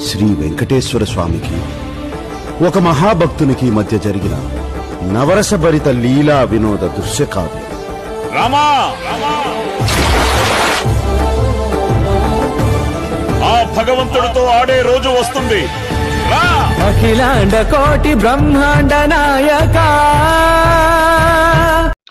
శ్రీ వెంకటేశ్వర స్వామికి ఒక మహాభక్తునికి మధ్య జరిగిన నవరసభరిత లీలా వినోద దృశ్య కావ్యం. రామా, ఆ భగవంతుడితో ఆడే రోజు వస్తుంది. అఖిలాండ కోటి బ్రహ్మాండ నాయక.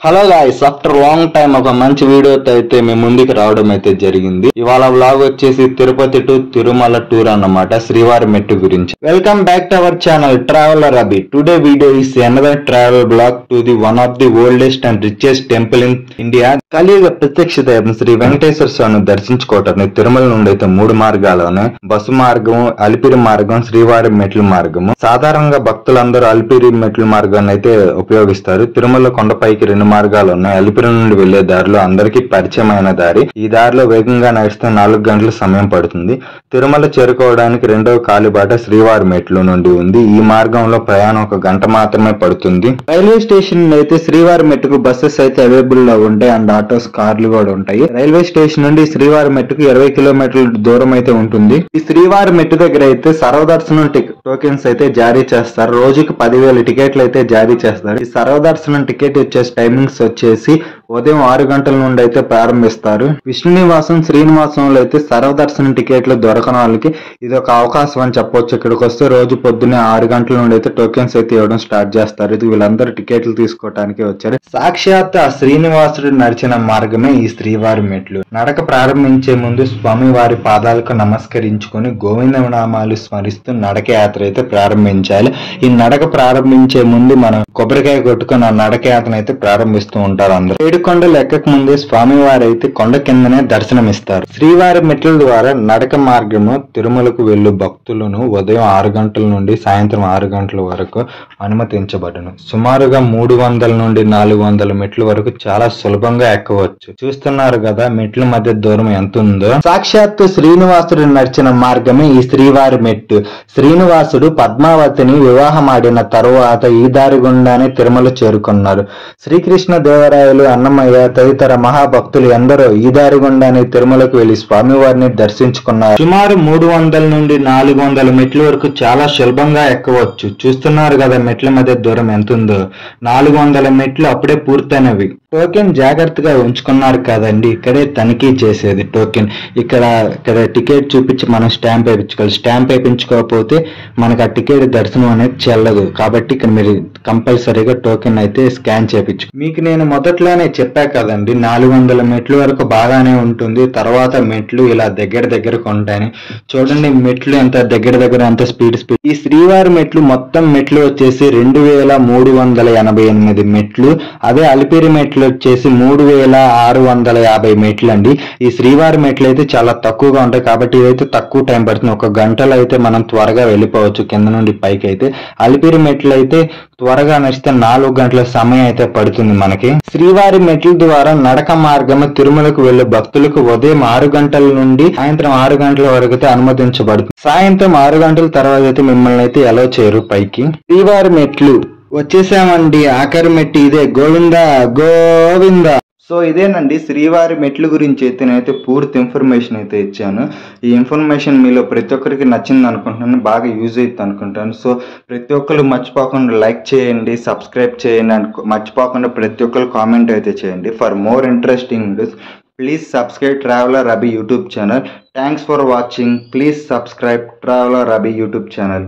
Hello guys, after long time ఒక మంచి వీడియోతో అయితే మేము ముందుకు రావడం అయితే జరిగింది. ఇవాళ వ్లాగ్ వచ్చేసి తిరుపతి టు తిరుమల టూర్ అన్నమాట, శ్రీవారి మెట్టు గురించి. Welcome back to our channel traveller Abhi. Today video is another travel blog to the one of the oldest and richest temple in India. కలియుగ ప్రత్యక్ష దైవం శ్రీ వెంకటేశ్వర స్వామిని దర్శించుకోవటానికి తిరుమల నుండి అయితే 3 మార్గాలను, బస్సు మార్గం, అలిపిరి మార్గం, శ్రీవారి మెట్ల మార్గము. సాధారణంగా భక్తులందరూ అలిపిరి మెట్ల మార్గాన్ని అయితే ఉపయోగిస్తారు. తిరుమల కొండపైకి 2 మార్గాలు ఉన్నాయి. అలిపిరి నుండి వెళ్లే దారిలో అందరికీ పరిచయమైన దారి. ఈ దారిలో వేగంగా నడిస్తే 4 గంటల సమయం పడుతుంది. తిరుమల చేరుకోవడానికి 2వ కాలిబాట శ్రీవారి మెట్లు నుండి ఉంది. ఈ మార్గంలో ప్రయాణం 1 గంట మాత్రమే పడుతుంది. రైల్వే స్టేషన్ అయితే శ్రీవారి మెట్టుకు బస్సెస్ అయితే అవైలబుల్ గా ఉంటాయి అండ్ ఆటోస్, కార్లు కూడా ఉంటాయి. రైల్వే స్టేషన్ నుండి శ్రీవారి మెట్టుకు 20 కిలోమీటర్ల దూరం అయితే ఉంటుంది. ఈ శ్రీవారి మెట్టు దగ్గర అయితే సర్వదర్శనం టోకెన్స్ అయితే జారీ చేస్తారు. రోజుకి 10,000 టికెట్లు అయితే జారీ చేస్తారు. ఈ సర్వదర్శనం టికెట్ వచ్చేసి టైమింగ్స్ వచ్చేసి ఉదయం 6 గంటల నుండి అయితే ప్రారంభిస్తారు. విష్ణు నివాసం, శ్రీనివాసంలో అయితే సర్వదర్శనం టికెట్లు దొరకని వాళ్ళకి ఇది ఒక అవకాశం అని చెప్పొచ్చు. ఇక్కడికి వస్తే రోజు పొద్దున్నే 6 గంటల నుండి అయితే టోకెన్స్ అయితే ఇవ్వడం స్టార్ట్ చేస్తారు. ఇది వీళ్ళందరూ టికెట్లు తీసుకోవడానికి వచ్చారు. సాక్షాత్ ఆ శ్రీనివాసుడు నడిచిన మార్గమే ఈ శ్రీవారి మెట్లు. నడక ప్రారంభించే ముందు స్వామివారి పాదాలకు నమస్కరించుకొని గోవిందనామాలు స్మరిస్తూ నడక యాత్ర అయితే ప్రారంభించాలి. ఈ నడక ప్రారంభించే ముందు మనం కొబ్బరికాయ కొట్టుకుని ఆ నడక యాత్ర అయితే ప్రారంభిస్తూ ఉంటారు అందరూ. 7 కొండలు ఎక్కక ముందే స్వామివారు అయితే కొండ కిందనే దర్శనమిస్తారు. శ్రీవారి మెట్ల ద్వారా నడక మార్గము తిరుమలకు వెళ్ళు భక్తులను ఉదయం 6 గంటల నుండి సాయంత్రం 6 గంటల వరకు అనుమతించబడును. సుమారుగా 300 నుండి 400 మెట్ల వరకు చాలా సులభంగా ఎక్కవచ్చు. చూస్తున్నారు కదా మెట్ల మధ్య దూరం ఎంత ఉందో. సాక్షాత్తు శ్రీనివాసుడు నడిచిన మార్గమే ఈ శ్రీవారి మెట్టు. శ్రీనివాసుడు పద్మావతిని వివాహమాడిన తరువాత ఈ దారి గుండానే తిరుమల చేరుకున్నారు. శ్రీకృష్ణ దేవరాయలు, అన్నమయ్య తదితర మహాభక్తులు ఎందరో ఈ దారి గుండానే తిరుమలకు వెళ్లి స్వామివారిని దర్శించుకున్నారు. సుమారు 300 నుండి 400 మెట్ల వరకు చాలా సులభంగా ఎక్కవచ్చు. చూస్తున్నారు కదా మెట్ల మధ్య దూరం ఎంత ఉందో. 400 మెట్లు అప్పుడే పూర్తయినవి. టోకెన్ జాగ్రత్తగా ఉంచుకున్నారు కదండి, ఇక్కడే తనిఖీ చేసేది టోకెన్. ఇక్కడ టికెట్ చూపించి మనం స్టాంప్ వేయించుకోవాలి. స్టాంప్ వేయించుకోకపోతే మనకు ఆ టికెట్ దర్శనం అనేది చెల్లదు. కాబట్టి ఇక్కడ మీరు కంపల్సరీగా టోకెన్ అయితే స్కాన్ చేయించు. మీకు నేను మొదట్లోనే చెప్పా కదండి 400 మెట్ల వరకు బాగానే ఉంటుంది. తర్వాత మెట్లు ఇలా దగ్గరకు ఉంటాయని. చూడండి మెట్లు ఎంత దగ్గర అంత స్పీడ్. ఈ శ్రీవారి మెట్లు మొత్తం మెట్లు వచ్చేసి 2388 మెట్లు. అదే అలిపిరి మెట్లు వచ్చేసి 3650 మెట్లు అండి. ఈ శ్రీవారి మెట్లు అయితే చాలా తక్కువగా ఉంటాయి కాబట్టి ఇదైతే తక్కువ టైం పడుతుంది. 1 గంటలో అయితే మనం త్వరగా వెళ్ళిపోవచ్చు కింద నుండి పైకి అయితే. అలిపిరి మెట్లు అయితే త్వరగా నడిస్తే 4 గంటల సమయం అయితే పడుతుంది మనకి. శ్రీవారి మెట్ల ద్వారా నడక మార్గము తిరుమలకు వెళ్లే భక్తులకు ఉదయం 6 గంటల నుండి సాయంత్రం 6 గంటల వరకు అయితే అనుమతించబడుతుంది. సాయంత్రం 6 గంటల తర్వాత అయితే మిమ్మల్ని అయితే ఎలా చేయరు పైకి. శ్రీవారి మెట్లు వచ్చేసామండి. ఆఖరి మెట్టు ఇదే. గోవింద. సో ఇదేనండి శ్రీవారి మెట్ల గురించి అయితే నేనైతే పూర్తి ఇన్ఫర్మేషన్ అయితే ఇచ్చాను. ఈ ఇన్ఫర్మేషన్ మీలో ప్రతి ఒక్కరికి నచ్చింది అనుకుంటున్నాను, బాగా యూజ్ అవుతుంది అనుకుంటాను. సో ప్రతి ఒక్కరు మర్చిపోకుండా లైక్ చేయండి, సబ్స్క్రైబ్ చేయండి, మర్చిపోకుండా ప్రతి ఒక్కరు కామెంట్ అయితే చేయండి. For more interesting videos please subscribe traveller Abhi YouTube channel. Thanks for watching. Please subscribe traveller Abhi YouTube channel.